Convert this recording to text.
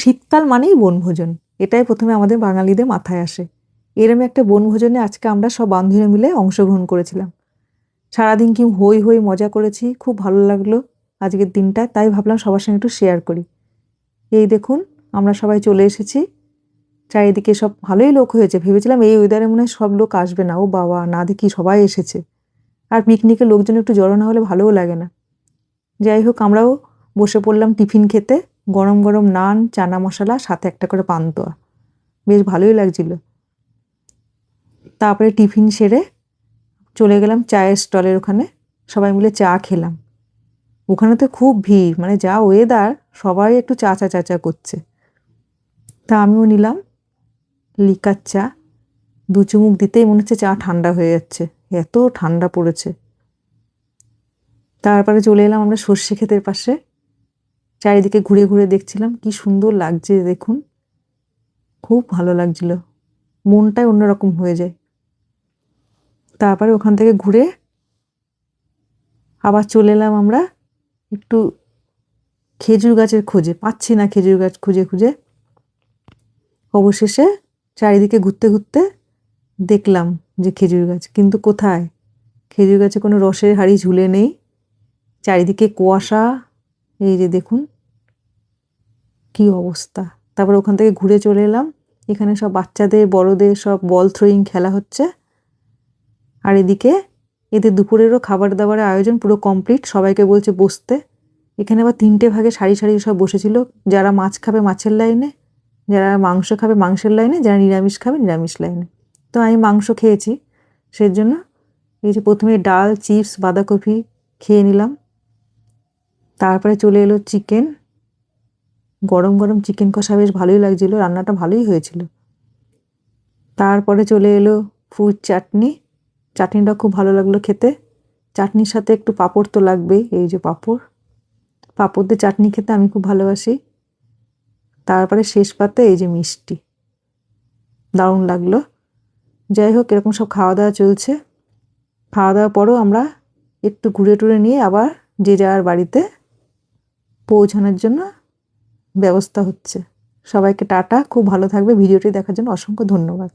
শীতকাল মানেই বনভোজন, এটাই প্রথমে আমাদের বাঙালিদের মাথায় আসে। এরম একটা বনভোজনে আজকে আমরা সব বান্ধবীরা মিলে অংশগ্রহণ করেছিলাম। সারাদিন কি হই হই মজা করেছি, খুব ভালো লাগলো আজকের দিনটা, তাই ভাবলাম সবার সঙ্গে একটু শেয়ার করি। এই দেখুন, আমরা সবাই চলে এসেছি। চারিদিকে সব ভালোই লোক হয়েছে, ভেবেছিলাম এই ওয়েদারে মনে হয় সব লোক আসবে না, ও বাবা, না দেখি সবাই এসেছে। আর পিকনিকে লোকজন একটু জড়ো না হলে ভালোও লাগে না। যাই হোক, আমরাও বসে পড়লাম টিফিন খেতে। গরম গরম নান, চানা মশলা, সাথে একটা করে পান্তুয়া, বেশ ভালোই লাগছিল। তারপরে টিফিন সেরে চলে গেলাম চায়ের স্টলের ওখানে, সবাই মিলে চা খেলাম। ওখানে তো খুব ভিড়, মানে যা ওয়েদার, সবাই একটু চা চা চা চা করছে। তা আমিও নিলাম লিকার চা। দু চুমুক দিতেই মনে হচ্ছে চা ঠান্ডা হয়ে যাচ্ছে, এত ঠান্ডা পড়েছে। তারপরে চলে এলাম আমরা সর্ষে ক্ষেতের পাশে। চারিদিকে ঘুরে ঘুরে দেখছিলাম, কি সুন্দর লাগছে দেখুন, খুব ভালো লাগছিল, মনটাই অন্যরকম হয়ে যায়। তারপরে ওখান থেকে ঘুরে আবার চলে এলাম আমরা একটু খেজুর গাছের খোঁজে, পাচ্ছি না খেজুর গাছ খুঁজে খুঁজে। অবশেষে চারিদিকে ঘুরতে ঘুরতে দেখলাম যে খেজুর গাছ, কিন্তু কোথায়, খেজুর গাছে কোনো রসের হাঁড়ি ঝুলে নেই, চারিদিকে কুয়াশা। এই যে দেখুন কি অবস্থা। তারপর ওখান থেকে ঘুরে চলে এলাম, এখানে সব বাচ্চাদের বড়দের সব বল থ্রোয়িং খেলা হচ্ছে। আর এদিকে এদের দুপুরেরও খাবার দাবারের আয়োজন পুরো কমপ্লিট, সবাইকে বলছে বসতে। এখানে আবার 3টে ভাগে সারি সারি সব বসেছিল, যারা মাছ খাবে মাছের লাইনে, যারা মাংস খাবে মাংসের লাইনে, যারা নিরামিষ খাবে নিরামিষ লাইনে। তো আমি মাংস খেয়েছি, সেজন্য এই যে প্রথমে ডাল, চিপস, বাঁধাকপি খেয়ে নিলাম। তারপরে চলে এলো চিকেন, গরম গরম চিকেন কষা, বেশ ভালোই লাগছিল, রান্নাটা ভালোই হয়েছিল। তারপরে চলে এলো ফ্রুট চাটনি, চাটনিটা খুব ভালো লাগলো খেতে। চাটনির সাথে একটু পাঁপড় তো লাগবেই, এই যে পাঁপড়, পাঁপড় দিয়ে চাটনি খেতে আমি খুব ভালোবাসি। তারপরে শেষ পাতে এই যে মিষ্টি, দারুণ লাগলো। যাই হোক, এরকম সব খাওয়া দাওয়া চলছে। খাওয়া দাওয়ার পরও আমরা একটু ঘুরে টুরে নিয়ে আবার যে যার বাড়িতে পৌঁছানোর জন্য ব্যবস্থা হচ্ছে। সবাইকে টাটা, খুব ভালো থাকবে। ভিডিওটি দেখার জন্য অসংখ্য ধন্যবাদ।